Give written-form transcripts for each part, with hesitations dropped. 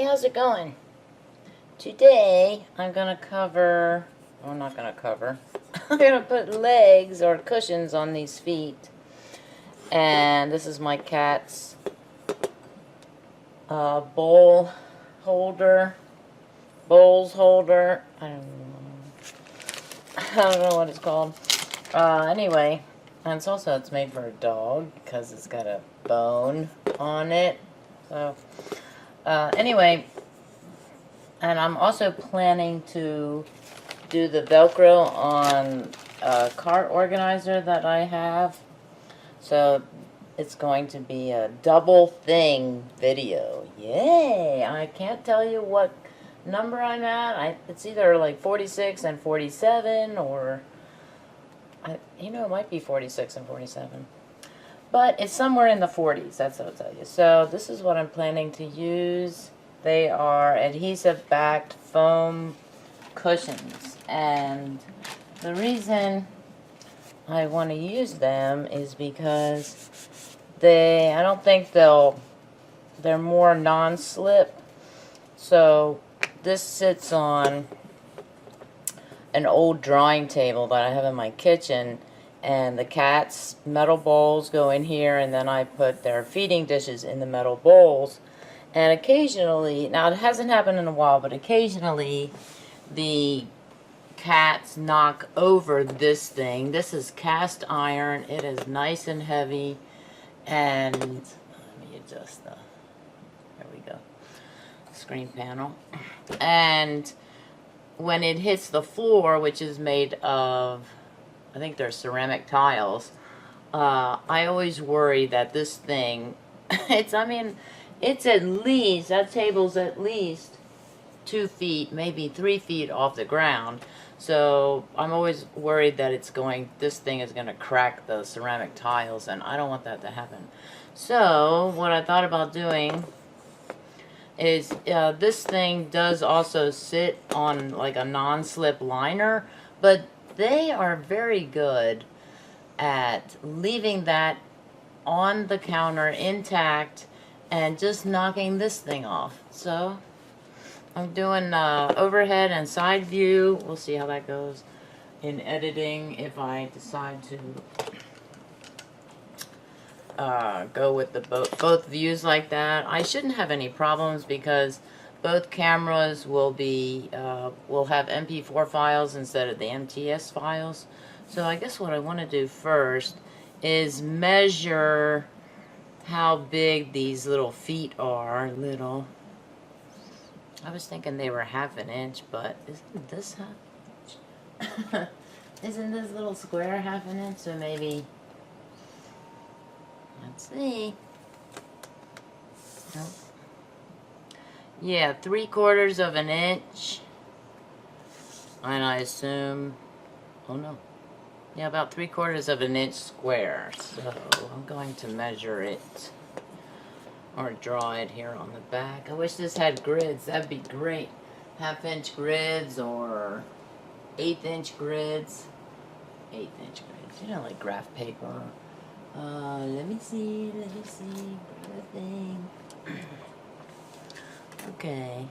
how's it going? Today I'm gonna cover, well, I'm not gonna cover, I'm gonna put legs or cushions on these feet. And this is my cat's bowls holder. I don't know what it's called. Anyway, and it's made for a dog because it's got a bone on it. So, anyway, and I'm also planning to do the Velcro on a cart organizer that I have. So it's going to be a double thing video. Yay! I can't tell you what number I'm at. It's either like 46 and 47, or it might be 46 and 47. But it's somewhere in the 40s, that's what I'll tell you. So this is what I'm planning to use. They are adhesive-backed foam cushions. And the reason I want to use them is because I don't think they're more non-slip. So this sits on an old drawing table that I have in my kitchen, and the cat's metal bowls go in here, and then I put their feeding dishes in the metal bowls. And occasionally, now it hasn't happened in a while, but occasionally the cats knock over this thing. This is cast iron. It is nice and heavy. And let me adjust there we go, screen panel. And when it hits the floor, which is made of, I think they're ceramic tiles, I always worry that this thing, it's at least, that table's at least 2 feet, maybe 3 feet off the ground. So I'm always worried that this thing is going to crack the ceramic tiles, and I don't want that to happen. So what I thought about doing is, this thing does also sit on like a non-slip liner, but they are very good at leaving that on the counter intact and just knocking this thing off. So I'm doing overhead and side view. We'll see how that goes in editing if I decide to go with the both views like that. I shouldn't have any problems because both cameras will have MP4 files instead of the MTS files. So I guess what I want to do first is measure how big these little feet are. I was thinking they were ½ inch, but isn't this isn't this little square ½ inch? So maybe, let's see. Nope. Yeah, 3/4 of an inch. And I assume, oh no. Yeah, about 3/4 of an inch square. So I'm going to measure it, or draw it here on the back. I wish this had grids. That'd be great. ½ inch grids or 1/8 inch grids. 1/8 inch grids. Like graph paper. Let me see. Grab a thing. Okay.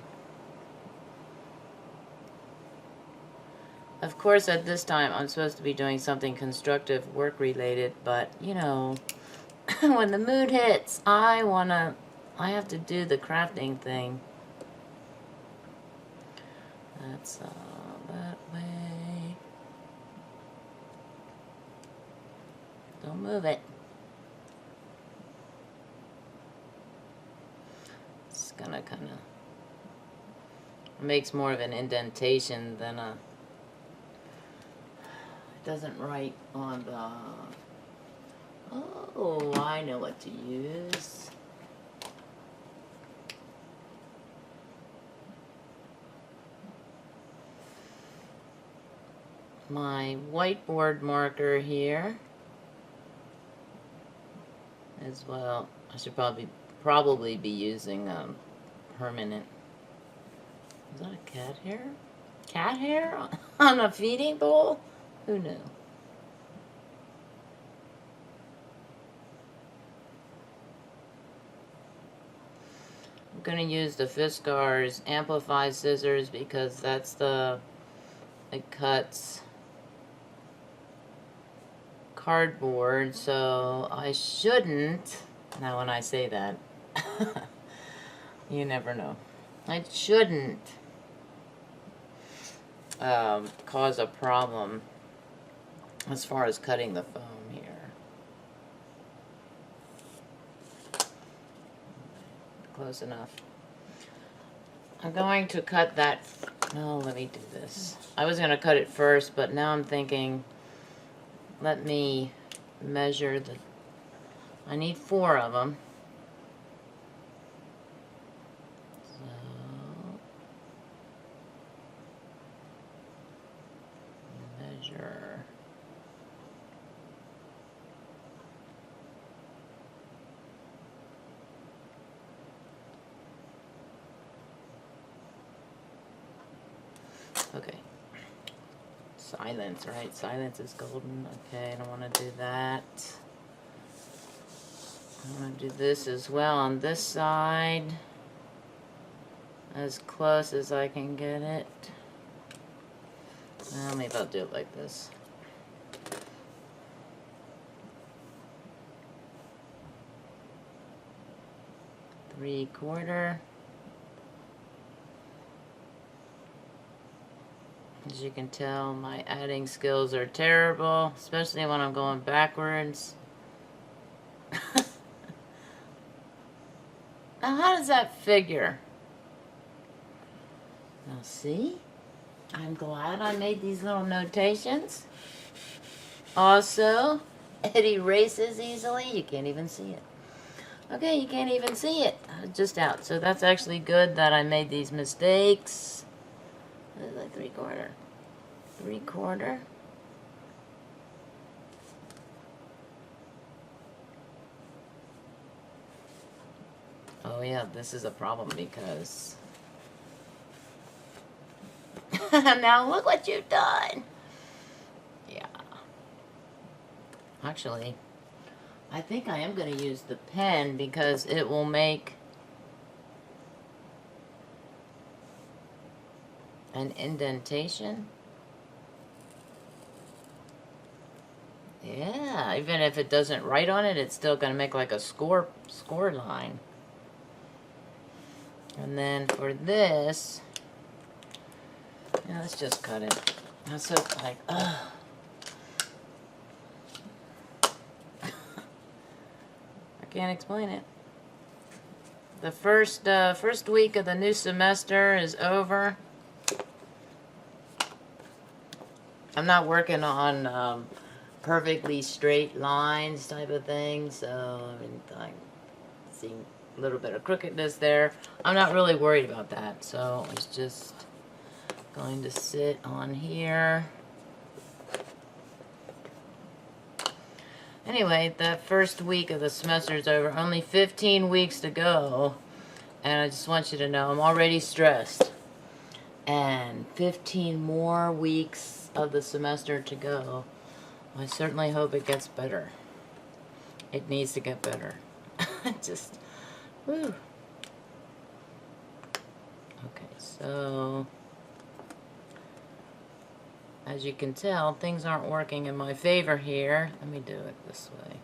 Of course, at this time, I'm supposed to be doing something constructive, work-related, but, when the mood hits, I have to do the crafting thing. That's that way. Don't move it. It's gonna kind of makes more of an indentation than a. It doesn't write on the. Oh, I know what to use. My whiteboard marker here as well. I should probably be using permanent. Is that a cat hair? Cat hair on a feeding bowl? Who knew? going to use the Fiskars Amplify scissors because that's it cuts cardboard, so I shouldn't, now when I say that, you never know, I shouldn't cause a problem as far as cutting the foam here. Close enough. I'm going to cut that. No, let me do this. I was going to cut it first, but now I'm thinking, let me measure I need 4 of them. So, measure. Okay. Silence, right? Silence is golden. Okay, I don't want to do that. I want to do this as well on this side. As close as I can get it. Well, maybe I'll do it like this. Three-quarter. As you can tell, my adding skills are terrible, especially when I'm going backwards. Now, how does that figure? Now, see? I'm glad I made these little notations. Also, it erases easily. You can't even see it. Okay, you can't even see it. Just out. So that's actually good that I made these mistakes. What is that, three-quarter? Three-quarter. Oh yeah, this is a problem because... Now look what you've done! Yeah. Actually, I think I am going to use the pen because it will make an indentation. Yeah, even if it doesn't write on it, it's still going to make like a score line. And then for this, yeah, let's just cut it. That's so like, ugh. I can't explain it. The first week of the new semester is over. I'm not working on perfectly straight lines type of thing, so I mean, I see a little bit of crookedness there. I'm not really worried about that, so it's just going to sit on here. Anyway, that first week of the semester is over. Only 15 weeks to go, and I just want you to know I'm already stressed. And 15 more weeks of the semester to go. I certainly hope it gets better. It needs to get better. Just, woo. Okay, so as you can tell, things aren't working in my favor here. Let me do it this way.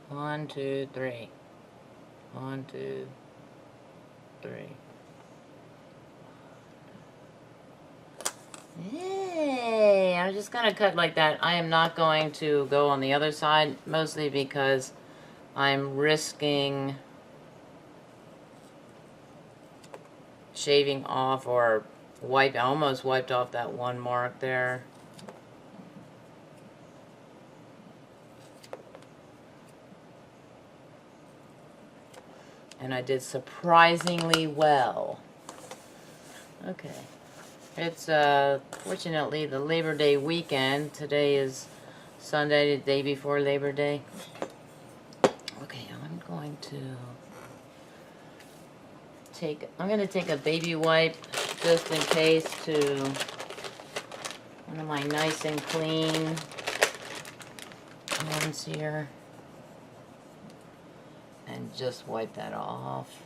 One, two, three. 1, 2, 3. Yay! I'm just gonna cut like that. I am not going to go on the other side, mostly because I'm risking shaving off or I almost wiped off that one mark there. And I did surprisingly well. Okay. It's fortunately the Labor Day weekend. Today is Sunday, the day before Labor Day. Okay, I'm going to take a baby wipe just in case to one of my nice and clean ones here. And just wipe that off.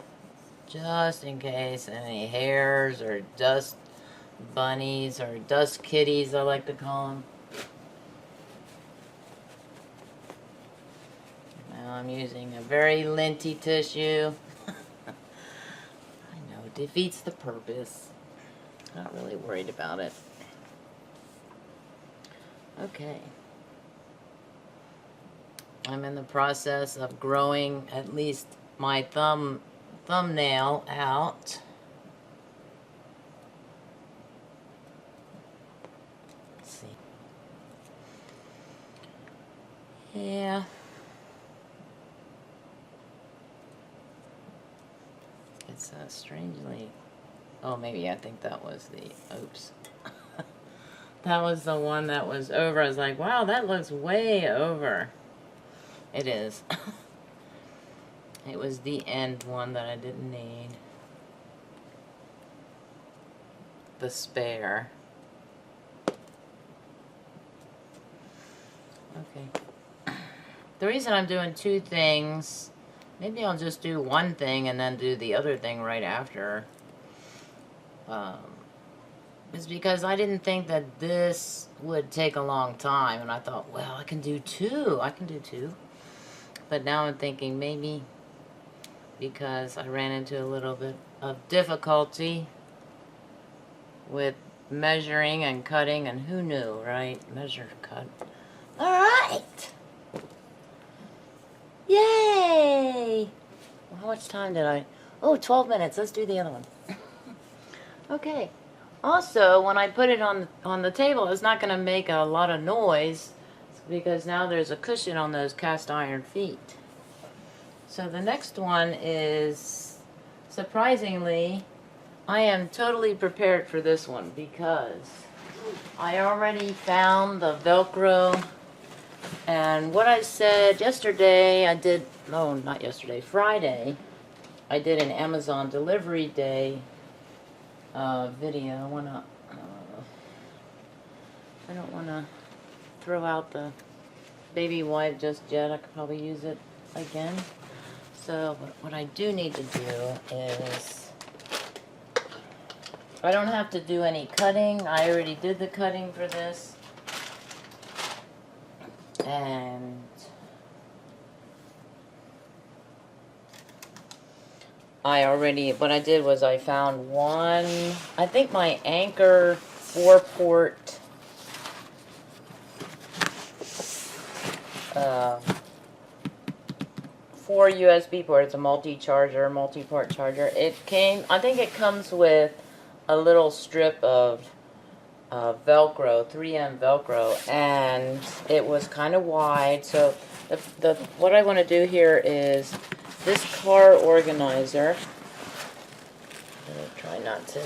Just in case any hairs or dust bunnies or dust kitties, I like to call them. Now I'm using a very linty tissue. I know, it defeats the purpose. Not really worried about it. Okay. I'm in the process of growing at least my thumbnail out. Let's see. Yeah. It's strangely... Oh, maybe I think that was the... Oops. That was the one that was over. I was like, wow, that looks way over. It is. It was the end one that I didn't need. The spare. Okay. The reason I'm doing two things, maybe I'll just do one thing and then do the other thing right after, is because I didn't think that this would take a long time, and I thought, well, I can do two. But now I'm thinking maybe because I ran into a little bit of difficulty with measuring and cutting, and who knew, right? Measure, cut. All right. Yay! Well, how much time did I? Oh, 12 minutes. Let's do the other one. Okay. Also, when I put it on the table, it's not going to make a lot of noise because now there's a cushion on those cast iron feet. So the next one is, surprisingly, I am totally prepared for this one because I already found the Velcro, and what I said yesterday, I did, no, not yesterday, Friday, I did an Amazon delivery day video. I don't want to throw out the baby wipe just yet. I could probably use it again. So what I do need to do is, I don't have to do any cutting. I already did the cutting for this. And what I did was I found one, I think my Anker 4-port four USB ports, a multi-part charger. It came, I think it comes with a little strip of Velcro, 3M Velcro, and it was kind of wide. So what I want to do here is this car organizer. Try not to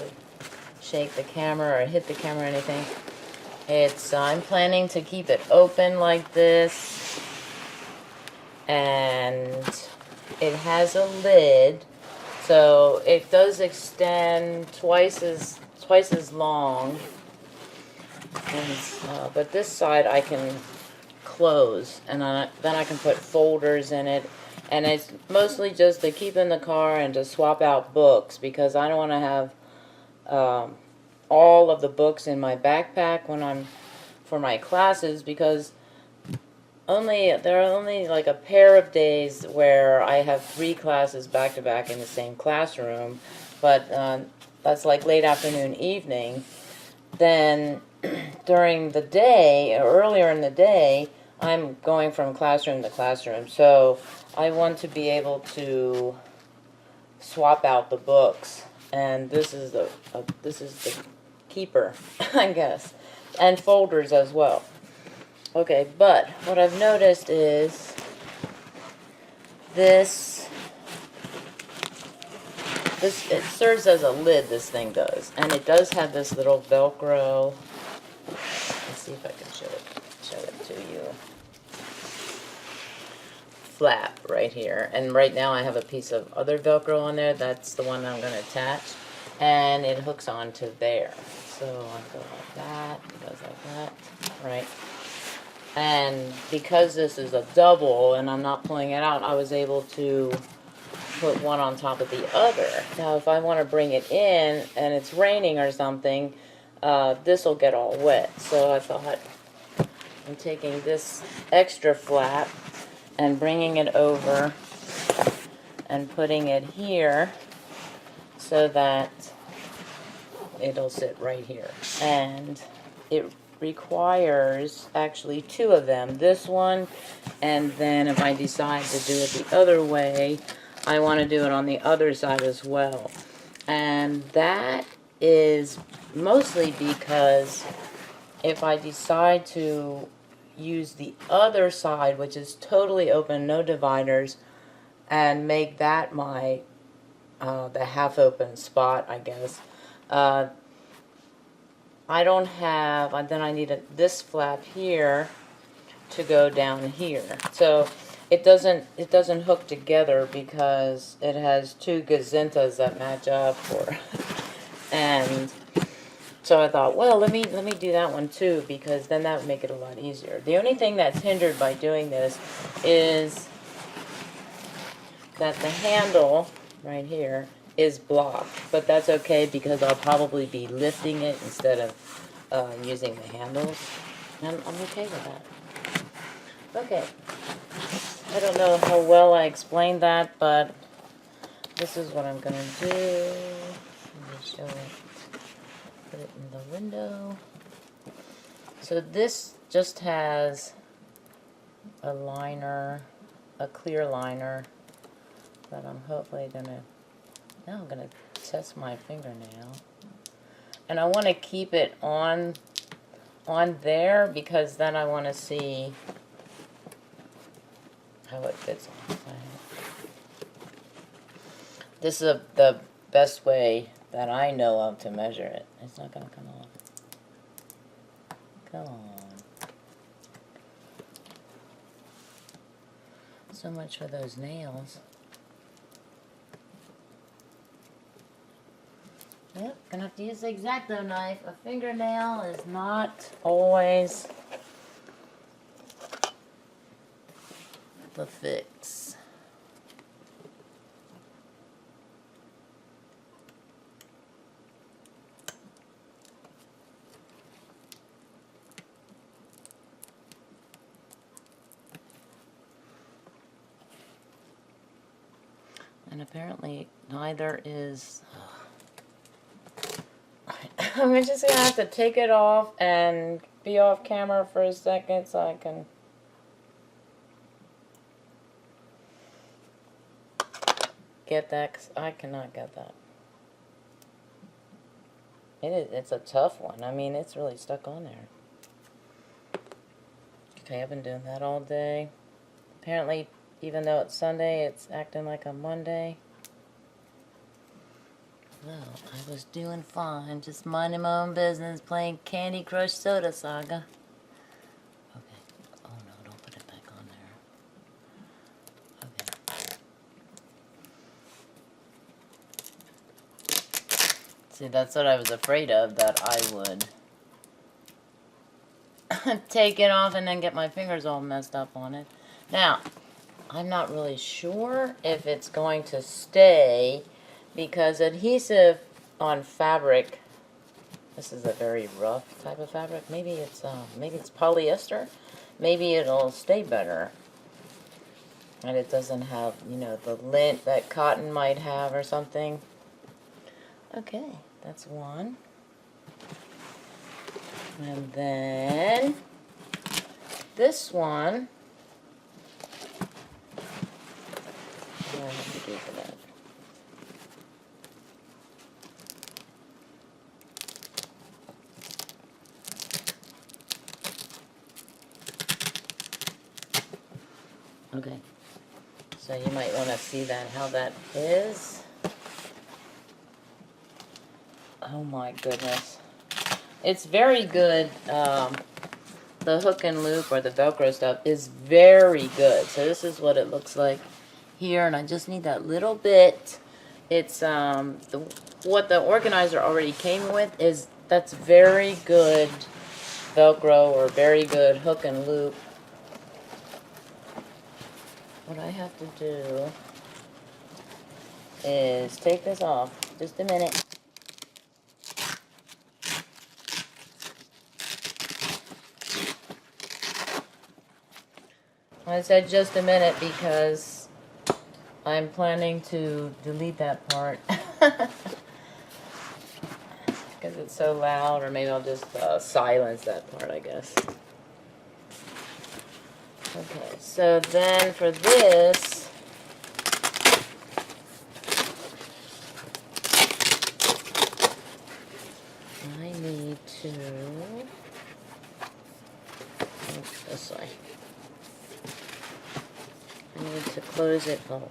shake the camera or hit the camera or anything. I'm planning to keep it open like this, and it has a lid, so it does extend twice as long. And, but this side I can close, and then I can put folders in it. And it's mostly just to keep in the car and to swap out books, because I don't want to have all of the books in my backpack when I'm for my classes, because there are only like a pair of days where I have 3 classes back to back in the same classroom, but that's like late afternoon, evening. Then during the day, or earlier in the day, I'm going from classroom to classroom, so I want to be able to swap out the books, and this is the keeper, I guess, and folders as well. Okay, but what I've noticed is this it serves as a lid, this thing does, and it does have this little Velcro. Let's see if I can show it to you. Flap right here, and right now I have a piece of other Velcro on there. That's the one I'm going to attach, and it hooks onto there. So I go like that, it goes like that, right? And because this is a double and I'm not pulling it out, I was able to put one on top of the other. Now if I want to bring it in and it's raining or something, this will get all wet. So I thought I'm taking this extra flap and bringing it over and putting it here so that it'll sit right here. And it requires actually two of them, this one, and then if I decide to do it the other way, I want to do it on the other side as well. And that is mostly because if I decide to use the other side, which is totally open, no dividers, and make that my the half open spot, I guess, I don't have, then I need this flap here to go down here. So it doesn't hook together because it has two gazintas that match up for and so I thought, well, let me do that one too, because then that would make it a lot easier. The only thing that's hindered by doing this is that the handle right here is blocked, but that's okay because I'll probably be lifting it instead of using the handles. I'm okay with that. Okay. I don't know how well I explained that, but this is what I'm going to do. Let me show it. Put it in the window. So this just has a liner, a clear liner that I'm hopefully going to, now I'm going to test my fingernail. And I want to keep it on there because then I want to see how it fits on. This is the best way that I know of to measure it. It's not going to come off. Come on. So much for those nails. Yep, gonna have to use the X-Acto knife. A fingernail is not always the fix. And apparently neither is... I'm just going to have to take it off and be off camera for a second so I can get that, 'cause I cannot get that. It's a tough one. I mean, it's really stuck on there. Okay, I've been doing that all day. Apparently, even though it's Sunday, it's acting like a Monday. Well, I was doing fine, just minding my own business, playing Candy Crush Soda Saga. Okay. Oh no, don't put it back on there. Okay. See, that's what I was afraid of, that I would take it off and then get my fingers all messed up on it. Now, I'm not really sure if it's going to stay, because adhesive on fabric, this is a very rough type of fabric. Maybe it's polyester. Maybe it'll stay better, and it doesn't have, you know, the lint that cotton might have or something. Okay, that's one. And then this one, what do I have to do for that? Okay, so you might want to see that, how that is. Oh my goodness. It's very good. The hook and loop or the Velcro stuff is very good. So this is what it looks like here, and I just need that little bit. It's what the organizer already came with is that's very good Velcro or very good hook and loop. What I have to do is take this off. Just a minute. I said just a minute because I'm planning to delete that part. Because it's so loud, or maybe I'll just silence that part, I guess. Okay, so then for this, I need to, this way. I need to close it up.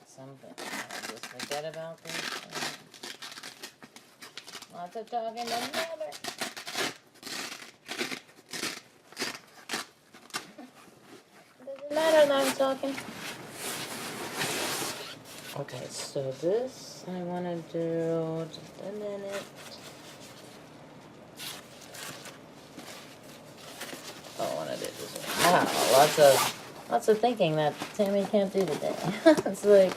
Something. I'll just forget about this. Lots of talking together. Doesn't matter that I'm talking. Okay, so this I want to do just a minute. Oh, I want to do it this way. Wow, lots of thinking that Tammy can't do today. It's like,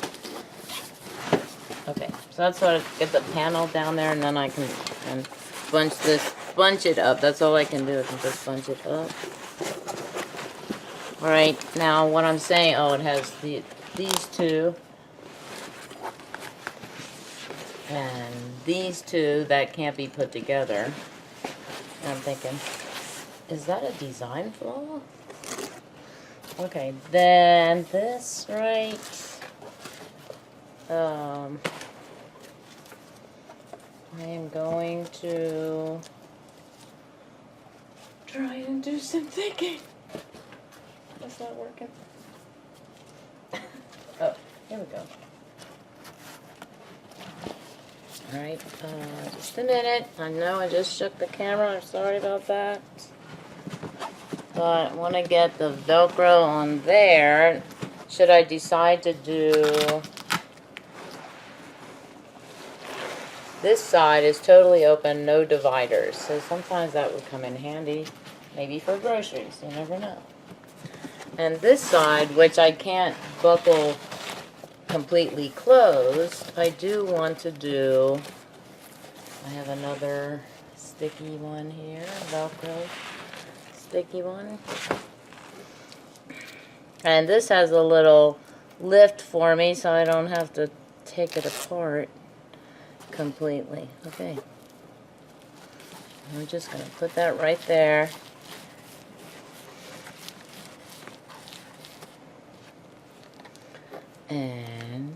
okay, so that's what I get the panel down there, and then I can bunch it up. That's all I can do. I can just bunch it up. All right, now what I'm saying, oh, it has these two. And these two that can't be put together. And I'm thinking, is that a design flaw? Okay, then this right. I am going to try and do some thinking. That's not working. Oh, here we go. Alright, just a minute. I know I just shook the camera. I'm sorry about that. But I want to get the Velcro on there. Should I decide to do... This side is totally open, no dividers. So sometimes that would come in handy. Maybe for groceries. You never know. And this side, which I can't buckle completely closed, I do want to do, I have another sticky one here, Velcro sticky one. And this has a little lift for me so I don't have to take it apart completely. Okay. I'm just going to put that right there. And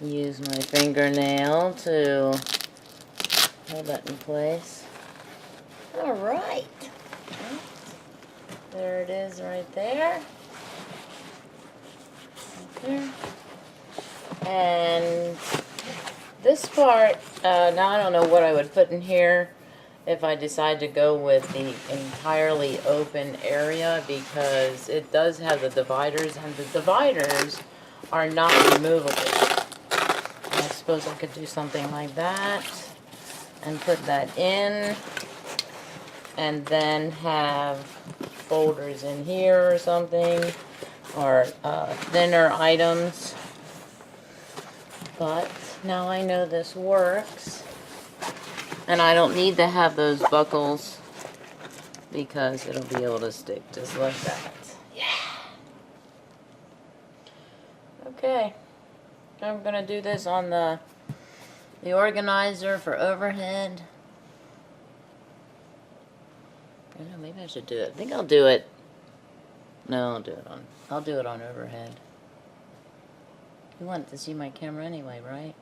use my fingernail to hold that in place. All right. There it is right there. Okay. And this part, now I don't know what I would put in here if I decide to go with the entirely open area, because it does have the dividers, and the dividers are not removable. I suppose I could do something like that and put that in, and then have folders in here or something, or thinner items. But now I know this works. And I don't need to have those buckles because it'll be able to stick just like that. Yeah. Okay. I'm going to do this on the organizer for overhead. I don't know, maybe I should do it. I think I'll do it. No, I'll do it on overhead. You want to see my camera anyway, right?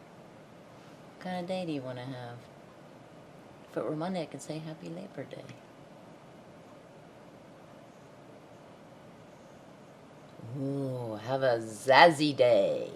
What kind of day do you want to have? If it were Monday, I could say Happy Labor Day. Ooh, have a zazzy day.